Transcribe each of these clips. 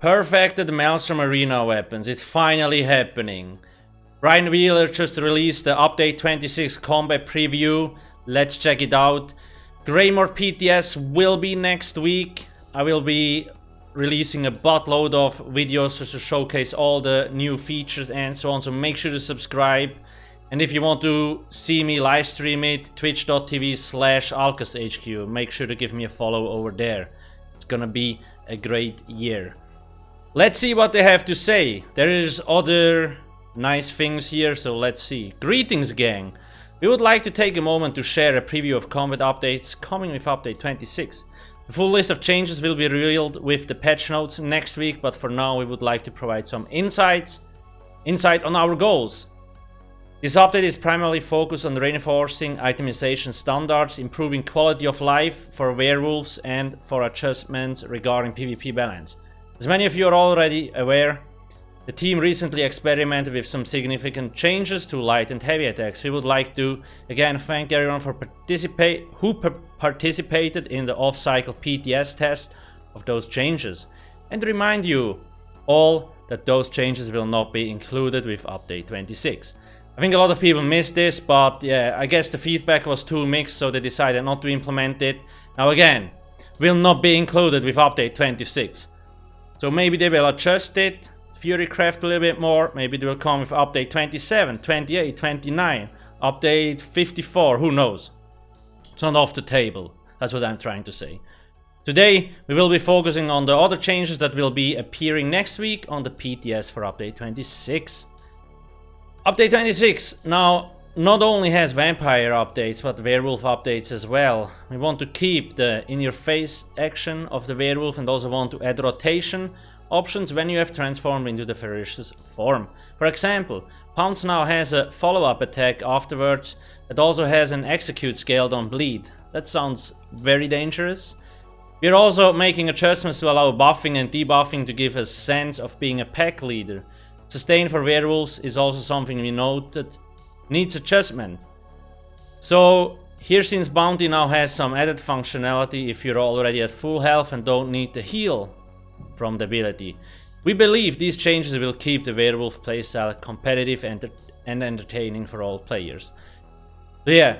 Perfected Maelstrom Arena Weapons. It's finally happening. Brian Wheeler just released the Update 26 combat preview. Let's check it out. Greymore PTS will be next week. I will be releasing a buttload of videos just to showcase all the new features and so on. So make sure to subscribe. And if you want to see me live stream it, twitch.tv/alcasthq. Make sure to give me a follow over there. It's gonna be a great year. Let's see what they have to say. There is other nice things here, so let's see. Greetings, gang. We would like to take a moment to share a preview of combat updates coming with update 26. The full list of changes will be revealed with the patch notes next week, but for now we would like to provide some insight on our goals. This update is primarily focused on reinforcing itemization standards, improving quality of life for werewolves, and for adjustments regarding PvP balance. As many of you are already aware, the team recently experimented with some significant changes to light and heavy attacks. We would like to again thank everyone who participated in the off-cycle PTS test of those changes, and remind you all that those changes will not be included with update 26. I think a lot of people missed this, but yeah, I guess the feedback was too mixed, so they decided not to implement it. Now again, will not be included with update 26. So maybe they will adjust it, Furycraft a little bit more, maybe they will come with update 27, 28, 29, update 54, who knows. It's not off the table, that's what I'm trying to say. Today, we will be focusing on the other changes that will be appearing next week on the PTS for update 26. Update 26 now not only has vampire updates, but werewolf updates as well. We want to keep the in-your-face action of the werewolf and also want to add rotation options when you have transformed into the ferocious form. For example, Pounce now has a follow-up attack afterwards that also has an execute scaled on bleed. That sounds very dangerous. We are also making adjustments to allow buffing and debuffing to give a sense of being a pack leader. Sustain for werewolves is also something we noted needs adjustment. So here, since Bounty now has some added functionality if you're already at full health and don't need the heal from the ability. We believe these changes will keep the werewolf playstyle competitive and entertaining for all players. So yeah,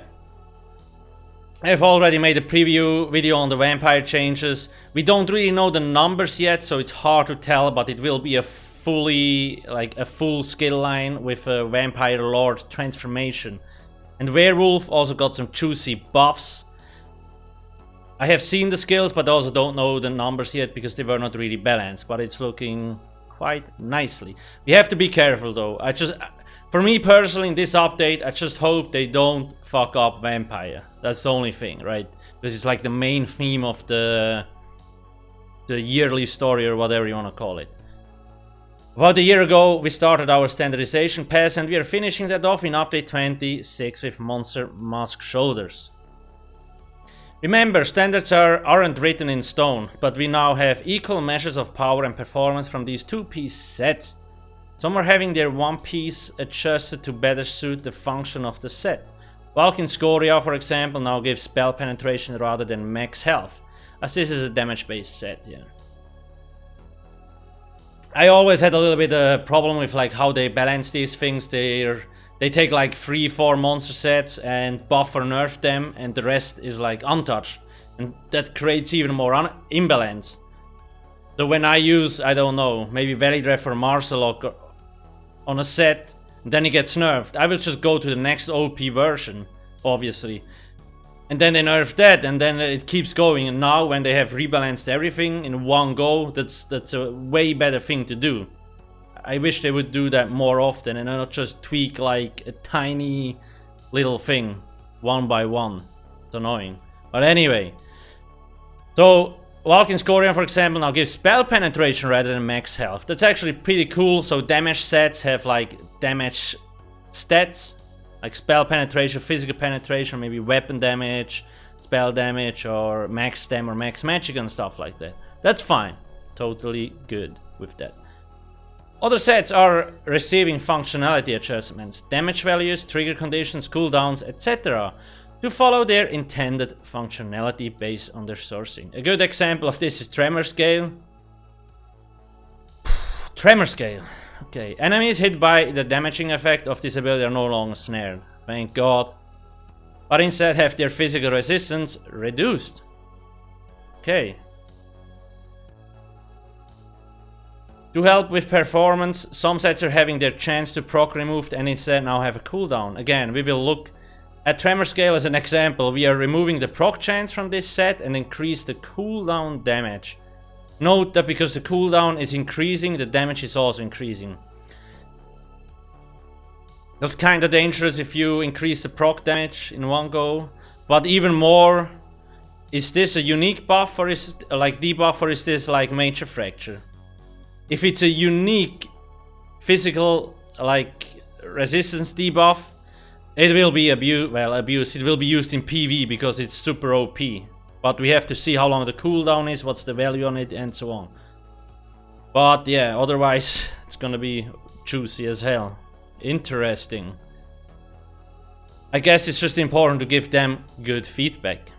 I've already made a preview video on the vampire changes. We don't really know the numbers yet, so it's hard to tell, but it will be a full skill line with a vampire lord transformation. And werewolf also got some juicy buffs. I have seen the skills, but I also don't know the numbers yet because they were not really balanced, but it's looking quite nicely. We have to be careful though. For me personally, in this update, I just hope they don't fuck up vampire. That's the only thing, right? Because it's like the main theme of the yearly story or whatever you want to call it. About a year ago, we started our standardization pass, and we are finishing that off in update 26 with Monster Mask Shoulders. Remember, standards aren't written in stone, but we now have equal measures of power and performance from these two-piece sets. Some are having their one piece adjusted to better suit the function of the set. Valkyne Scoria, for example, now gives spell penetration rather than max health, as this is a damage-based set, yeah. I always had a little bit of a problem with like how they balance these things. They take like 3-4 monster sets and buff or nerf them, and the rest is like untouched, and that creates even more imbalance. So when I use, I don't know, maybe Velidref or Marcelok on a set, then it gets nerfed, I will just go to the next OP version, obviously. And then they nerf that, and then it keeps going. And now when they have rebalanced everything in one go, that's a way better thing to do. I wish they would do that more often and not just tweak like a tiny little thing one by one. It's annoying. But anyway, so Valkyne Scoria, for example, now gives spell penetration rather than max health. That's actually pretty cool. So damage sets have like damage stats, like spell penetration, physical penetration, maybe weapon damage, spell damage, or max stem or max magic and stuff like that. That's fine. Totally good with that. Other sets are receiving functionality adjustments, damage values, trigger conditions, cooldowns, etc. to follow their intended functionality based on their sourcing. A good example of this is Tremor Scale. Tremor scale. Okay, enemies hit by the damaging effect of this ability are no longer snared. Thank God. But instead have their physical resistance reduced. Okay. To help with performance, some sets are having their chance to proc removed and instead now have a cooldown. Again, we will look at Tremor Scale as an example. We are removing the proc chance from this set and increase the cooldown damage. Note that because the cooldown is increasing, the damage is also increasing. That's kinda dangerous if you increase the proc damage in one go. But even more, is this a unique buff or is it like debuff, or is this like major fracture? If it's a unique physical like resistance debuff, it will be abused. It will be used in PV because it's super OP. But we have to see how long the cooldown is, what's the value on it, and so on. But yeah, otherwise it's gonna be juicy as hell. Interesting. I guess it's just important to give them good feedback.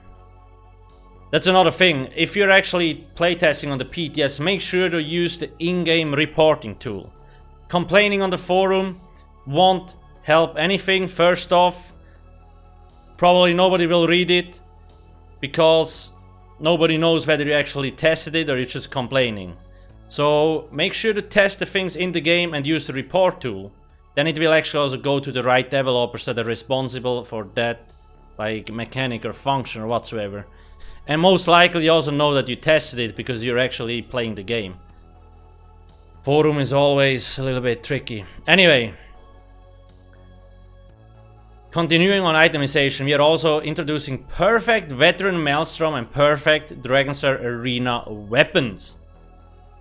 That's another thing. If you're actually playtesting on the PTS, make sure to use the in-game reporting tool. Complaining on the forum won't help anything. First off, probably nobody will read it because nobody knows whether you actually tested it or you're just complaining. So make sure to test the things in the game and use the report tool. Then it will actually also go to the right developers that are responsible for that like mechanic or function or whatsoever. And most likely you also know that you tested it because you're actually playing the game. Forum is always a little bit tricky. Anyway. Continuing on itemization, we are also introducing perfect veteran Maelstrom and perfect Dragonstar Arena Weapons.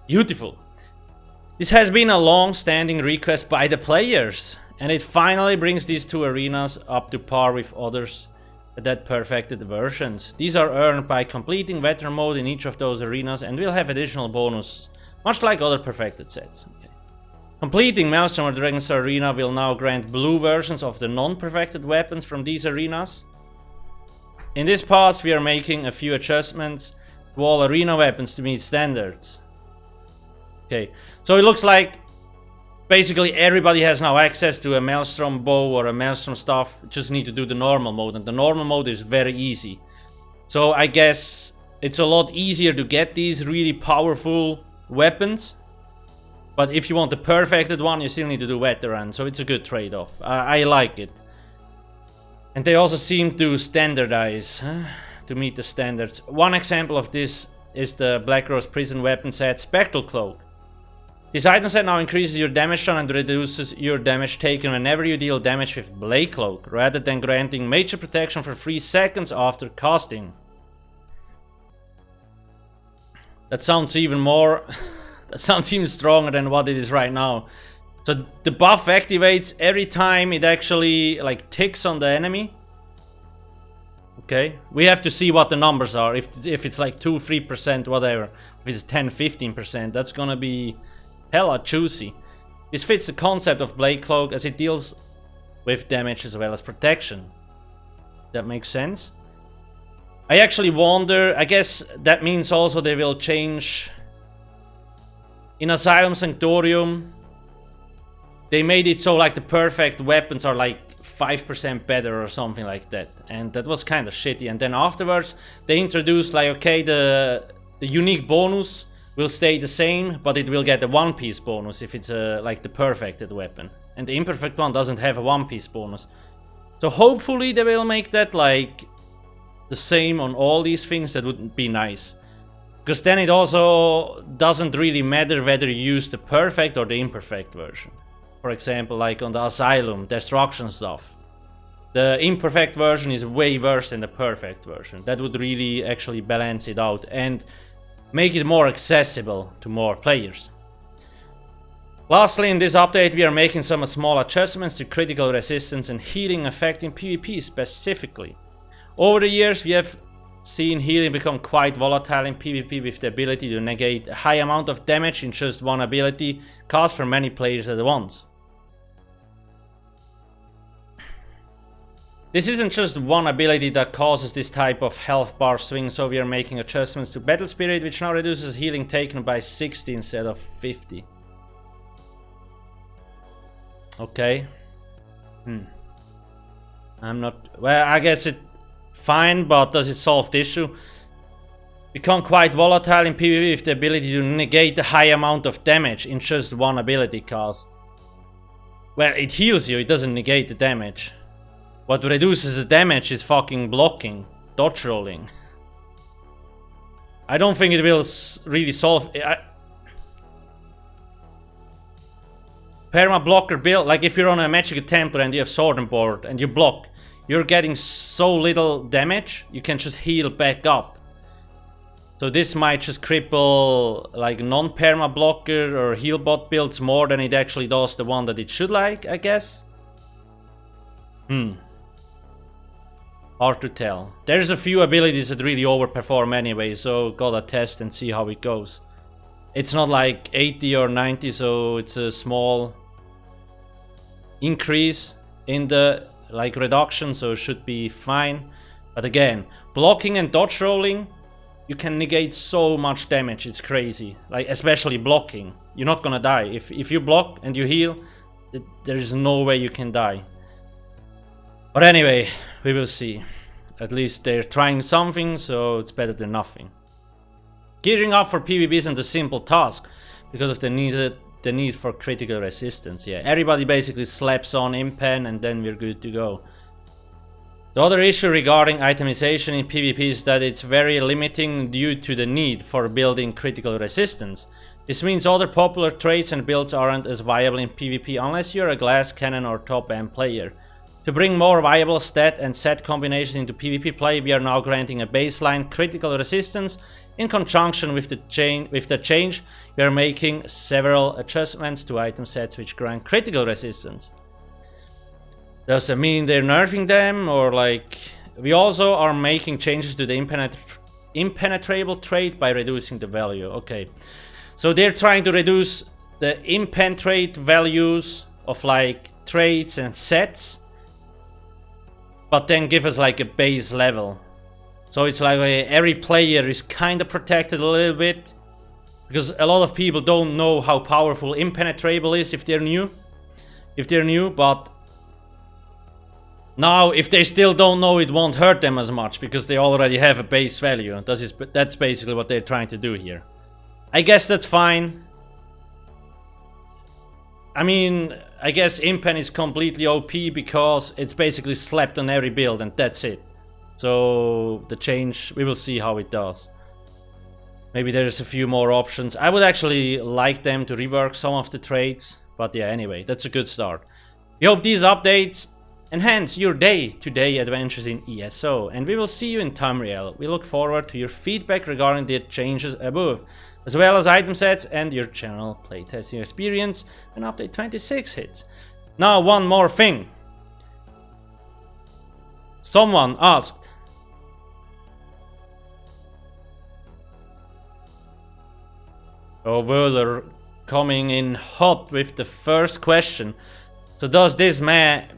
Beautiful. This has been a long-standing request by the players. And it finally brings these two arenas up to par with others that perfected versions. These are earned by completing veteran mode in each of those arenas and will have additional bonus, much like other perfected sets. Okay. Completing Maelstrom or Dragonstar Arena will now grant blue versions of the non-perfected weapons from these arenas. In this pass we are making a few adjustments to all arena weapons to meet standards. Okay, so it looks like basically everybody has now access to a Maelstrom bow or a Maelstrom staff. Just need to do the normal mode, and the normal mode is very easy. So I guess it's a lot easier to get these really powerful weapons. But if you want the perfected one, you still need to do veteran, so it's a good trade-off. I like it. And they also seem to standardize to meet the standards. One example of this is the Black Rose Prison weapon set Spectral Cloak. This item set now increases your damage done and reduces your damage taken whenever you deal damage with Blade Cloak, rather than granting major protection for 3 seconds after casting. That sounds even more... that sounds even stronger than what it is right now. So the buff activates every time it actually like ticks on the enemy. Okay, we have to see what the numbers are. If it's like 2-3%, whatever. If it's 10-15%, that's gonna be hella juicy. This fits the concept of Blade Cloak as it deals with damage as well as protection. That makes sense. I actually wonder, I guess that means also they will change. In Asylum Sanctorium, they made it so like the perfect weapons are like 5% better or something like that, and that was kind of shitty. And then afterwards they introduced like, okay, the unique bonus will stay the same, but it will get a one-piece bonus if it's like the perfected weapon, and the imperfect one doesn't have a one-piece bonus. So hopefully they will make that like the same on all these things. That would be nice, because then it also doesn't really matter whether you use the perfect or the imperfect version. For example, like on the Asylum destruction stuff, the imperfect version is way worse than the perfect version. That would really actually balance it out and make it more accessible to more players. Lastly, in this update we are making some small adjustments to critical resistance and healing effect in PvP specifically. Over the years we have seen healing become quite volatile in PvP with the ability to negate a high amount of damage in just one ability cast for many players at once. This isn't just one ability that causes this type of health bar swing, so we are making adjustments to Battle Spirit, which now reduces healing taken by 60 instead of 50. Okay. I'm not... Well, I guess it... Fine, but does it solve the issue? Become quite volatile in PvP with the ability to negate a high amount of damage in just one ability cast. Well, it heals you, it doesn't negate the damage. What reduces the damage is fucking blocking, dodge rolling. I don't think it will really solve... Perma blocker build, like if you're on a Magical Templar and you have sword on board and you block, you're getting so little damage, you can just heal back up. So this might just cripple like non-perma blocker or heal bot builds more than it actually does the one that it should, like, I guess. Hard to tell. There's a few abilities that really overperform anyway, so gotta test and see how it goes. It's not like 80 or 90, so it's a small increase in the like reduction, so it should be fine. But again, blocking and dodge rolling, you can negate so much damage, it's crazy. Like especially blocking, you're not gonna die. If you block and you heal, there is no way you can die. But anyway, we will see. At least they're trying something, so it's better than nothing. Gearing up for PvP isn't a simple task because of the need for critical resistance. Yeah, everybody basically slaps on impen and then we're good to go. The other issue regarding itemization in PvP is that it's very limiting due to the need for building critical resistance. This means other popular traits and builds aren't as viable in PvP unless you're a glass cannon or top end player. To bring more viable stat and set combinations into PvP play, we are now granting a baseline critical resistance. In conjunction with the change, we are making several adjustments to item sets which grant critical resistance. Does it mean they're nerfing them, or like... We also are making changes to the impenetrable trait by reducing the value. Okay, so they're trying to reduce the impenetrate values of like traits and sets, but then give us like a base level. So it's like every player is kind of protected a little bit, because a lot of people don't know how powerful impenetrable is if they're new. But now if they still don't know, it won't hurt them as much because they already have a base value. That's basically what they're trying to do here. I guess that's fine. I mean, I guess impen is completely OP because it's basically slapped on every build and that's it. So the change, we will see how it does. Maybe there's a few more options. I would actually like them to rework some of the traits, but yeah, anyway, that's a good start. We hope these updates enhance your day-to-day adventures in ESO, and we will see you in Tamriel. We look forward to your feedback regarding the changes above, as well as item sets and your general playtesting experience when update 26 hits. Now, one more thing. Someone asked, Werler coming in hot with the first question. So does this mean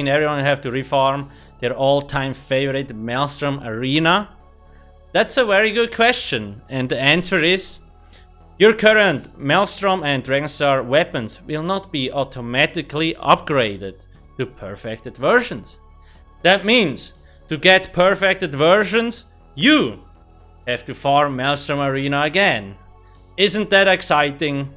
everyone have to refarm their all-time favorite Maelstrom Arena? That's a very good question, and the answer is your current Maelstrom and Dragonstar weapons will not be automatically upgraded to perfected versions. That means to get perfected versions, you have to farm Maelstrom Arena again. Isn't that exciting?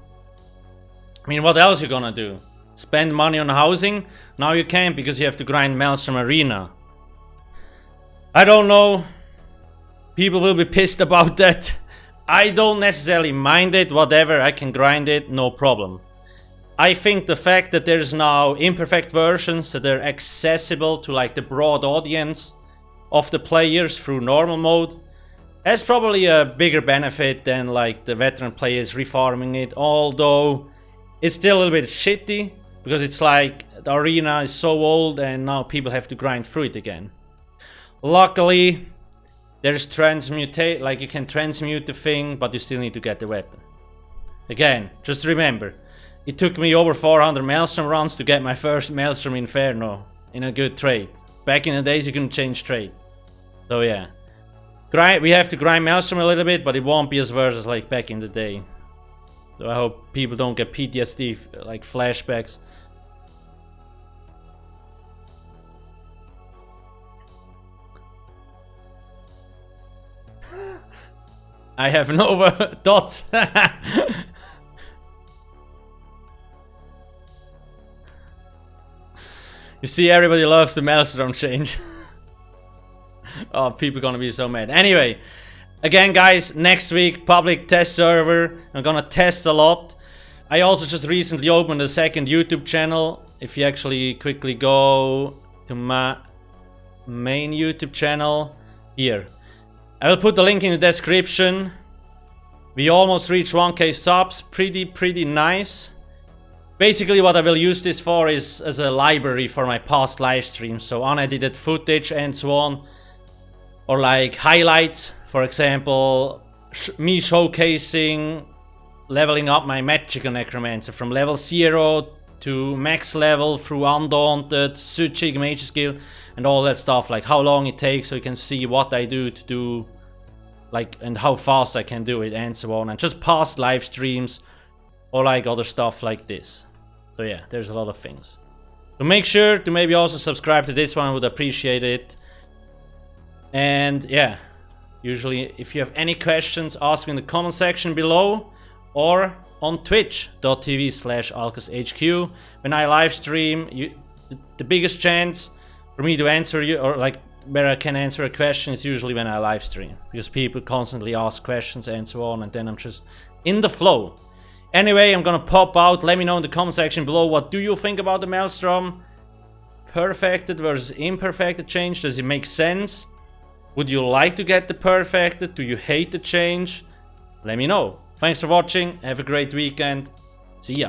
I mean, what else you gonna do? Spend money on housing? Now you can't because you have to grind Maelstrom Arena. I don't know. People will be pissed about that. I don't necessarily mind it, whatever, I can grind it, no problem. I think the fact that there's now imperfect versions that are accessible to like the broad audience of the players through normal mode, that's probably a bigger benefit than like the veteran players refarming it, although it's still a little bit shitty because it's like the arena is so old and now people have to grind through it again. Luckily, there's transmutate, like you can transmute the thing, but you still need to get the weapon. Again, just remember, it took me over 400 Maelstrom runs to get my first Maelstrom Inferno in a good trade. Back in the days you couldn't change trade. So yeah. We have to grind Maelstrom a little bit, but it won't be as worse as like back in the day. So I hope people don't get PTSD, like flashbacks. I have no dots. You see, everybody loves the Maelstrom change. Oh, people are gonna be so mad. Anyway, again, guys, next week, public test server. I'm gonna test a lot. I also just recently opened a second YouTube channel. If you actually quickly go to my main YouTube channel, here. I will put the link in the description. We almost reached 1K subs. Pretty nice. Basically, what I will use this for is as a library for my past live streams. So unedited footage and so on. Or like highlights. For example, me showcasing leveling up my magical necromancer from level 0 to max level through undaunted, Suchig mage skill, and all that stuff. Like how long it takes, so you can see what I do to do, like, and how fast I can do it, and so on. And just past live streams, or like other stuff like this. So yeah, there's a lot of things. So make sure to maybe also subscribe to this one, I would appreciate it. And yeah, usually if you have any questions, ask in the comment section below, or on twitch.tv/alcasthq. When I live stream, the biggest chance for me to answer you, or like where I can answer a question, is usually when I live stream, because people constantly ask questions and so on, and then I'm just in the flow. Anyway, I'm gonna pop out. Let me know in the comment section below, what do you think about the Maelstrom perfected versus imperfected change? Does it make sense? Would you like to get the perfected? Do you hate the change? Let me know. Thanks for watching. Have a great weekend. See ya.